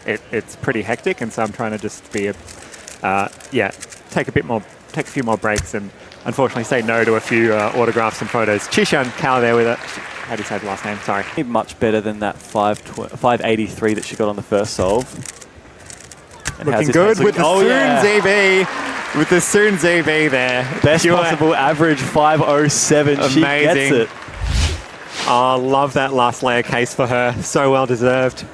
it's pretty hectic, and so I'm trying to just be take a few more breaks, and unfortunately say no to a few autographs and photos. Chishan Kao there with it. How do you say the last name? Sorry. Much better than that 583 that she got on the first solve. And looking good with the Soon ZB. With the Soon ZB there. Best possible average, 507. Amazing. She gets it. Oh, love that last layer case for her. So well deserved.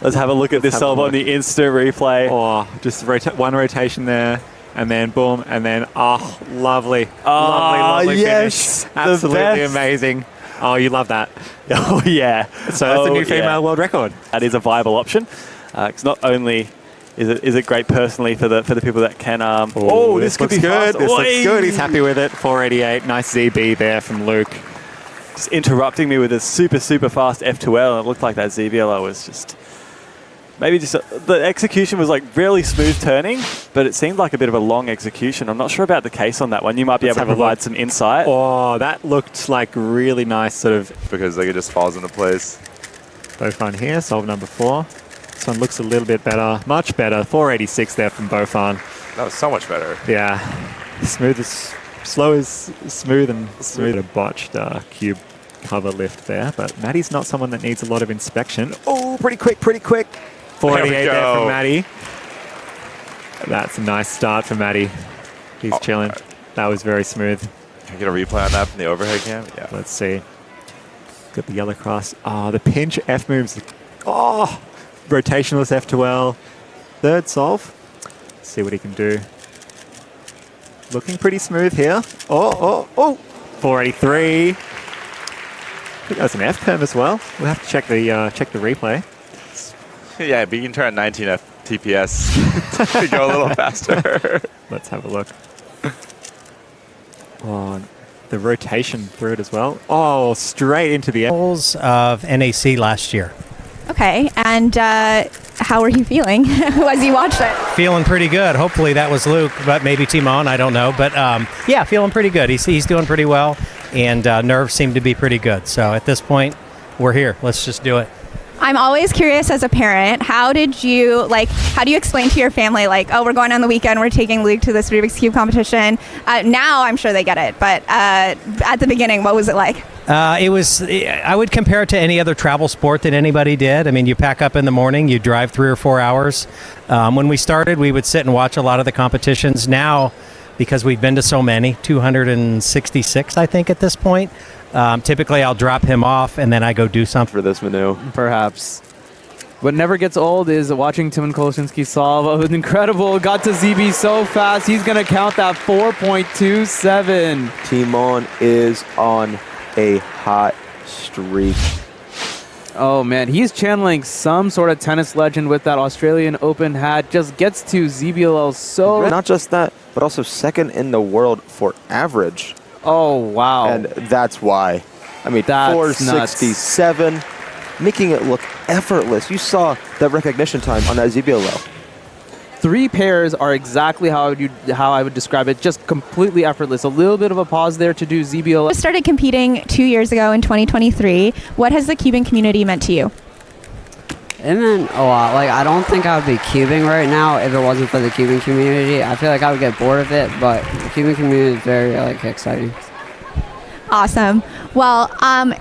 Let's have a look at this solve on the instant replay. Oh, just one rotation there. And then boom, and then lovely, lovely yes, finish. Absolutely amazing. Oh, you love that. Oh yeah. So that's a new female world record. That is a viable option. It's not only is it great personally for the people that can. This could be good. This looks good. He's happy with it. 488. Nice ZB there from Luke. Just interrupting me with a super fast F2L. And it looked like that ZBL was just. Maybe just the execution was like really smooth turning, but it seemed like a bit of a long execution. I'm not sure about the case on that one. You might be able to provide some insight. Oh, that looked like really nice sort of... Because like it just falls into place. Bofan here, solve number 4. This one looks a little bit better, much better. 486 there from Bofan. That was so much better. Yeah. Smooth as... Slow as smooth and smooth. A botched cube cover lift there, but Maddie's not someone that needs a lot of inspection. Oh, pretty quick. 488 there from Maddie. That's a nice start for Maddie. He's chilling. That was very smooth. Can I get a replay on that from the overhead cam? Yeah. Let's see. Got the yellow cross. Oh, the pinch F moves. Oh, rotationless F2L. Third solve. Let's see what he can do. Looking pretty smooth here. Oh. 483. I think that was an F perm as well. We'll have to check the replay. Yeah, but you can turn 19 TPS to go a little faster. Let's have a look. Oh, the rotation through it as well. Oh, straight into the of NAC last year. Okay, and how are you feeling as you watched it? Feeling pretty good. Hopefully that was Luke, but maybe Timon, I don't know. But yeah, feeling pretty good. He's doing pretty well, and nerves seem to be pretty good. So at this point, we're here. Let's just do it. I'm always curious as a parent, how do you explain to your family, like, oh, we're going on the weekend, we're taking Luke to this Rubik's Cube competition? Now I'm sure they get it, but at the beginning, what was it like? I would compare it to any other travel sport that anybody did. I mean, you pack up in the morning, you drive 3 or 4 hours. When we started, we would sit and watch a lot of the competitions. Now, because we've been to so many, 266, I think, at this point, typically I'll drop him off and then I go do something for this Manu. Perhaps. What never gets old is watching Timon Koloshinsky solve. Oh, incredible. Got to ZB so fast. He's going to count that 4.27. Timon is on a hot streak. Oh, man. He's channeling some sort of tennis legend with that Australian Open hat. Just gets to ZBLL so... Not just that, but also second in the world for average. Oh, wow. And that's why. I mean, that's 467, nuts. Making it look effortless. You saw that recognition time on that ZBLL. 3 pairs are exactly how I would describe it. Just completely effortless. A little bit of a pause there to do ZBLL. You started competing 2 years ago in 2023. What has the cubing community meant to you? It meant a lot. Like, I don't think I would be cubing right now if it wasn't for the cubing community. I feel like I would get bored of it, but the cubing community is very, exciting. Awesome. Well,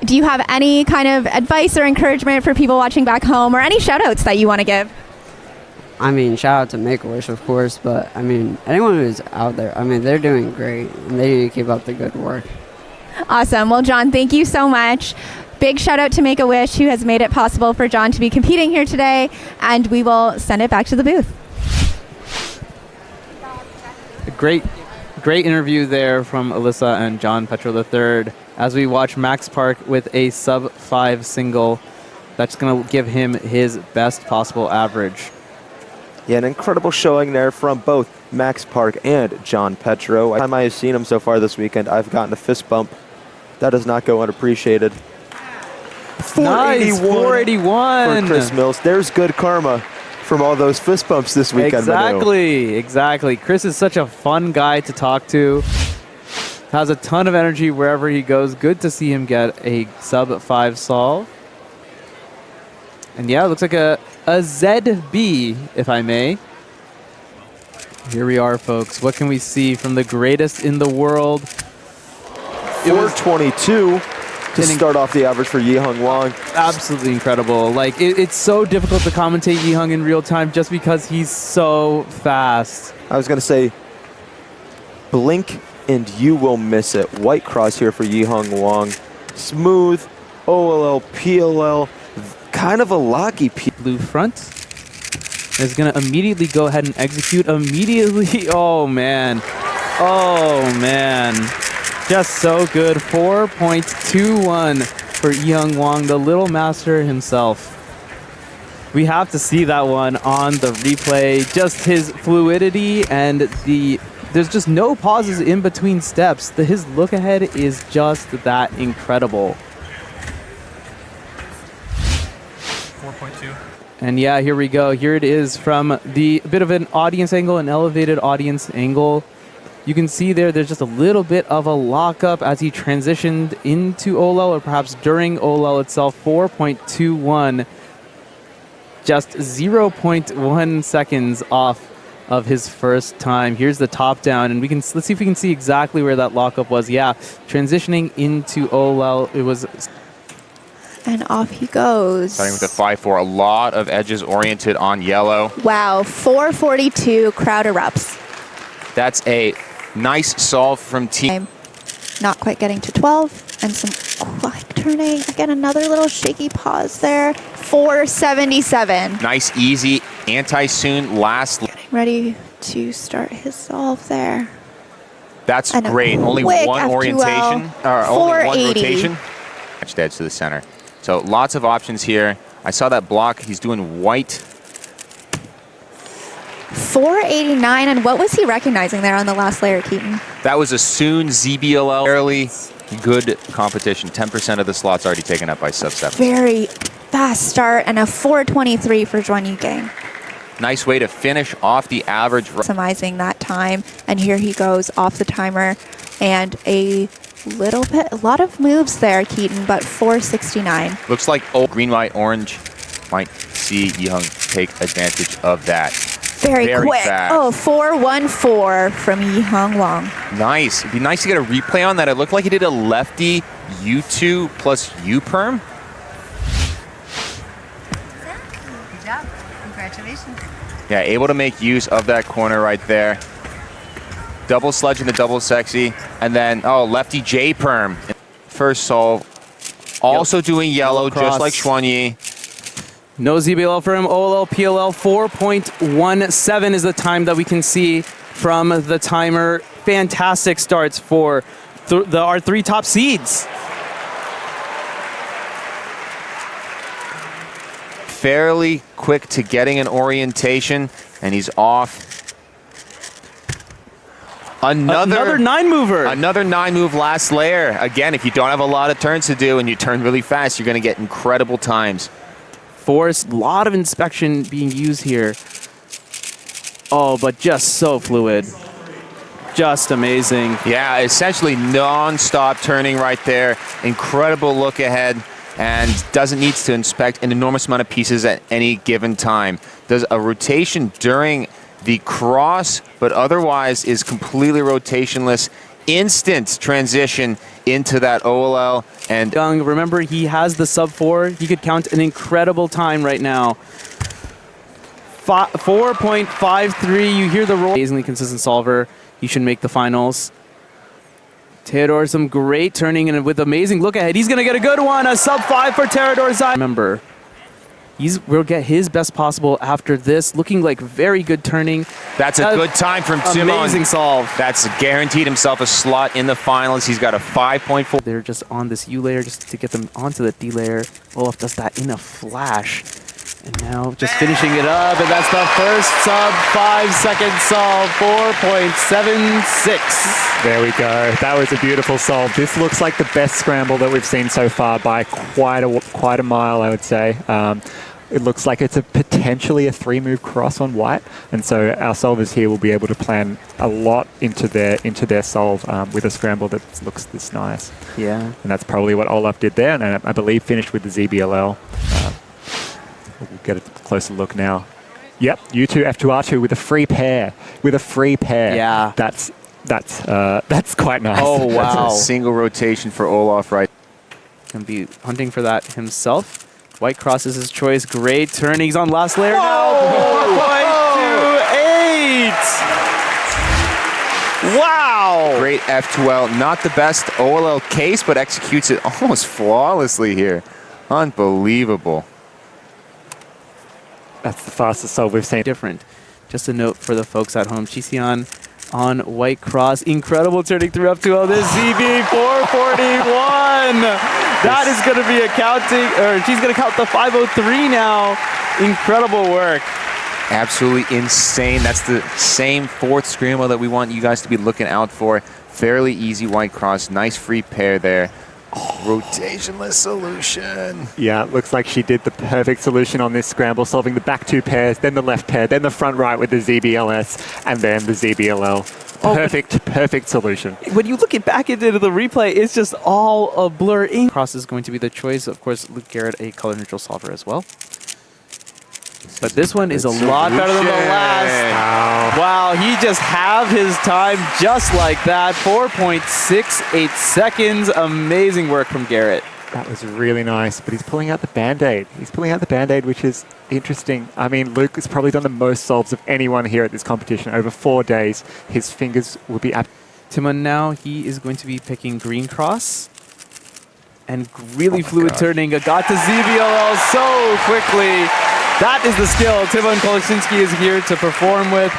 do you have any kind of advice or encouragement for people watching back home, or any shout-outs that you want to give? I mean, shout out to Make-A-Wish, of course, but, I mean, anyone who's out there, I mean, they're doing great, and they need to keep up the good work. Awesome. Well, John, thank you so much. Big shout out to Make-A-Wish, who has made it possible for John to be competing here today, and we will send it back to the booth. A great interview there from Alyssa and John Petro III as we watch Max Park with a sub-5 single. That's going to give him his best possible average. Yeah, an incredible showing there from both Max Park and John Petro. Every time I have seen him so far this weekend, I've gotten a fist bump. That does not go unappreciated. 481 nice, 481 for Chris Mills. There's good karma from all those fist bumps this weekend. Exactly. Chris is such a fun guy to talk to. Has a ton of energy wherever he goes. Good to see him get a sub-5 solve. And yeah, it looks like a ZB, if I may. Here we are, folks. What can we see from the greatest in the world? 422 to start off the average for Yi-Hung Wang. Absolutely incredible. Like, it's so difficult to commentate Yi-Hung in real time just because he's so fast. I was going to say, blink and you will miss it. White cross here for Yi-Hung Wang. Smooth, OLL, PLL, kind of a locky blue front. Is going to immediately go ahead and execute immediately. Oh, man. Oh, man. Just so good. 4.21 for Yi-Hung Wang, the little master himself. We have to see that one on the replay. Just his fluidity and there's just no pauses in between steps. His look ahead is just that incredible. 4.2. And yeah, here we go. Here it is from the bit of an audience angle, an elevated audience angle. You can see there's just a little bit of a lockup as he transitioned into OLL, or perhaps during OLL itself. 4.21, just 0.1 seconds off of his first time. Here's the top down, and let's see if we can see exactly where that lockup was. Yeah, transitioning into OLL, it was. And off he goes. Starting with a 5-4, a lot of edges oriented on yellow. Wow, 442, crowd erupts. That's a nice solve from team. Not quite getting to 12, and some quick turning. Again, another little shaky pause there. 477. Nice, easy, anti-soon last. Getting ready to start his solve there. That's And a great. Only quick one F2L, orientation, or only one 480. rotation. Matched edge to the center. So lots of options here. I saw that block. He's doing white. 489, and what was he recognizing there on the last layer, Keaton? That was a soon ZBLL. Fairly good competition. 10% of the slots already taken up by sub-7. Very fast start, and a 423 for Zhuan Yigang. Nice way to finish off the average. Maximizing that time, and here he goes off the timer, and a lot of moves there, Keaton, but 469. Looks like green, white, orange might see Yi-Hung take advantage of that. Very quick. Fast. Oh, 414 from Yi-Hung Wang. Nice. It'd be nice to get a replay on that. It looked like he did a lefty U2 plus U-perm. Good job. Congratulations. Yeah, able to make use of that corner right there. Double sledge in the double sexy. And then, lefty J-perm. First solve. Also doing yellow, just like Xuanyi. No ZBL for him. OLL, PLL, 4.17 is the time that we can see from the timer. Fantastic starts for our three top seeds. Fairly quick to getting an orientation, and he's off. Another 9-mover. Another 9-move last layer. Again, if you don't have a lot of turns to do and you turn really fast, you're going to get incredible times. Force, a lot of inspection being used here. Oh, but just so fluid. Just amazing. Yeah, essentially non-stop turning right there. Incredible look ahead, and doesn't need to inspect an enormous amount of pieces at any given time. Does a rotation during the cross, but otherwise is completely rotationless. Instant transition into that OLL. And Young, remember, he has the sub-4. He could count an incredible time right now. 4.53, you hear the roll. Amazingly consistent solver. He should make the finals. Theodore, some great turning, and with amazing look ahead. He's going to get a good one, a sub-5 for Theodore Zai. Remember, we'll get his best possible after this. Looking like very good turning. That's a good time from Simon. Amazing solve. That's guaranteed himself a slot in the finals. He's got a 5.4. They're just on this U layer just to get them onto the D layer. Olaf does that in a flash. And now just finishing it up, and that's the first sub-5 second solve, 4.76. There we go. That was a beautiful solve. This looks like the best scramble that we've seen so far by quite a mile, I would say. It looks like it's potentially a 3-move cross on white, and so our solvers here will be able to plan a lot into their solve with a scramble that looks this nice. Yeah. And that's probably what Olaf did there, and I believe finished with the ZBLL. We'll get a closer look now. Yep, U2 F2R2 with a free pair. Yeah. That's quite nice. Oh, wow. That's a single rotation for Olaf right. Can be hunting for that himself. White cross is his choice. Great turn. He's on last layer now. 4.28. Wow. Great F2L. Not the best OLL case, but executes it almost flawlessly here. Unbelievable. That's the fastest solve we've seen. Different. Just a note for the folks at home. Chixian on white cross. Incredible turning through F2L. This ZB 441. That is going to be she's going to count the 503 now. Incredible work. Absolutely insane. That's the same fourth scramble that we want you guys to be looking out for. Fairly easy white cross. Nice free pair there. Rotationless solution. Yeah, it looks like she did the perfect solution on this scramble, solving the back two pairs, then the left pair, then the front right with the ZBLS, and then the ZBLL. Perfect solution. When you look back into the replay, it's just all a blur. Cross is going to be the choice. Of course, Luke Garrett, a color neutral solver as well. But this one is a lot better than the last. Wow, he just halved his time just like that. 4.68 seconds. Amazing work from Garrett. That was really nice, but he's pulling out the Band-Aid. Which is interesting. I mean, Luke has probably done the most solves of anyone here at this competition. Over 4 days, his fingers will be up. Timon now, he is going to be picking green cross. And really fluid turning. Got to ZBLL so quickly. That is the skill Timon Kolosinski is here to perform with.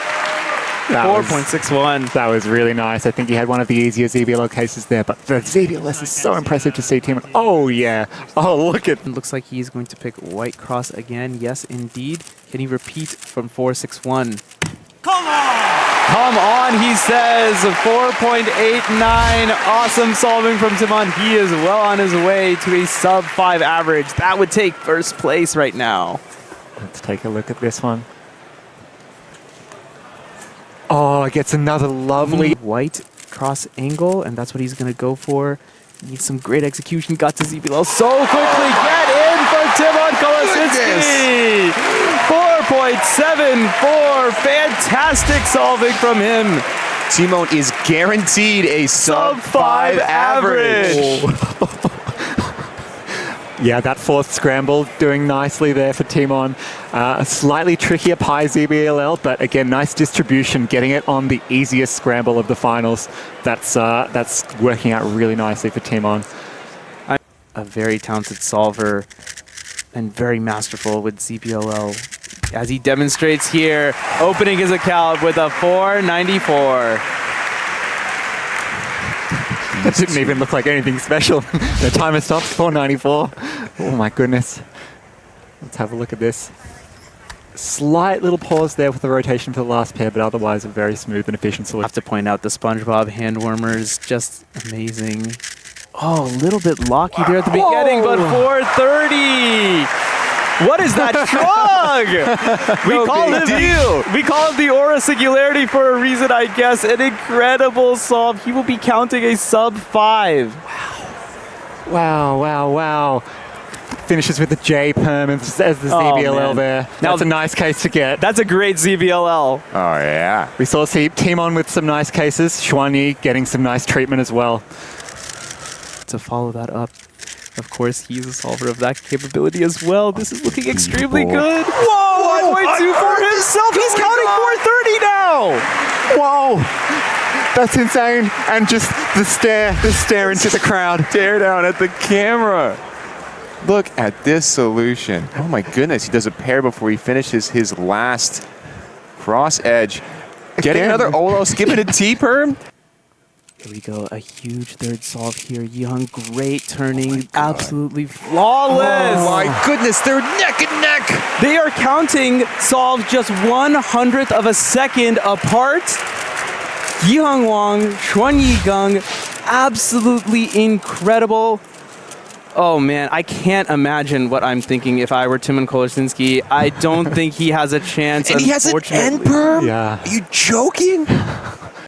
4.61. That was really nice. I think he had one of the easier ZBLL cases there, but the ZBLS is so impressive to see Timon. Oh, yeah. Oh, look at... It looks like he's going to pick white cross again. Yes, indeed. Can he repeat from 4.61? Come on, he says. 4.89. Awesome solving from Timon. He is well on his way to a sub-5 average. That would take first place right now. Let's take a look at this one. Oh, it gets another lovely... White cross angle, and that's what he's going to go for. Needs some great execution. Got to ZBLL so quickly. Get in for Timon Kolosinski. 4.74. Fantastic solving from him. Timon is guaranteed a sub-5 average. Yeah, that fourth scramble doing nicely there for Timon. A slightly trickier Pi ZBLL, but again, nice distribution, getting it on the easiest scramble of the finals. That's working out really nicely for Timon. A very talented solver and very masterful with ZBLL, as he demonstrates here, opening his account with a 494. That didn't even look like anything special. The timer stops, 494. Oh my goodness. Let's have a look at this. Slight little pause there with the rotation for the last pair, but otherwise a very smooth and efficient solution. I have to point out the SpongeBob hand warmers, just amazing. Oh, a little bit locky there at the beginning, but 430. What is that shrug? We call it the Aura Singularity for a reason, I guess. An incredible solve. He will be counting a sub-5. Wow. Finishes with the J perm and says the ZBLL there. That's a nice case to get. That's a great ZBLL. Oh, yeah. We saw Timon with some nice cases. Xuanyi getting some nice treatment as well. To follow that up, of course, he's a solver of that capability as well. This is looking extremely good. Whoa, 1.2 for himself. He's counting 430 now. Whoa, that's insane. And just the stare into the crowd. Stare down at the camera. Look at this solution. Oh my goodness, he does a pair before he finishes his last cross edge. Getting another Olo, skipping a T-perm. Here we go, a huge third solve here. Young, great turning, absolutely flawless. Oh my goodness, they're neck and neck. They are counting solves just 1/100th of a second apart. Yihang Wang, Xuanyi Geng, absolutely incredible. Oh man, I can't imagine what I'm thinking if I were Timon Kolosinski. I don't think he has a chance. And he has an end perm? Yeah. Are you joking?